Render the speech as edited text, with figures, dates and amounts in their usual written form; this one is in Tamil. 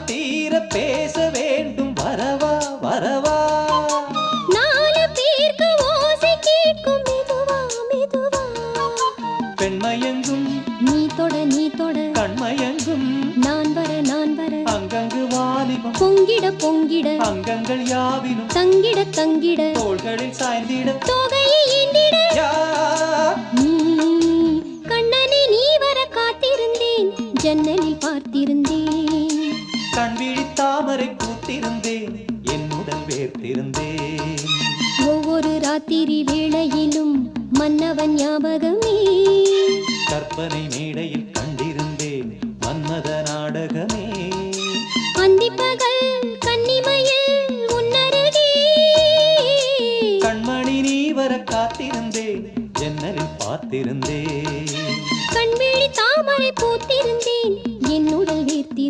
தீர பேச வேண்டும் வரவா வரவா நாலு பேருக்கு ஓசை கேட்கும் மெதுவா மெதுவா பெண்மயங்கும் நீ தொட கண்மயங்கும் நான் வர அங்கங்கு வாலிபம் பொங்கிட பொங்கிட அங்கங்கள் யாவினும் தங்கிட தங்கிட தோள்களில் சாய்ந்திட தொகையை எண்ணிட யா நீ கண்ணனை நீ வர காத்திருந்தேன் ஜன்னலில் பார்த்திருந்தேன் கண்விழி தாமரை பூத்திருந்தேன் என் உடல் வேர்த்திருந்தேன் ஒவ்வொரு ராத்திரி வேளையிலும் மன்னவன் ஞாபகமே கற்பனை மேடையில் கண்டிருந்தேன் மன்மத நாடகமே அந்திப்பகல் கன்னிமையில் உன்னருகே கண்மணி நீ வர காத்திருந்தேன் ஜன்னலில் பார்த்திருந்தேன்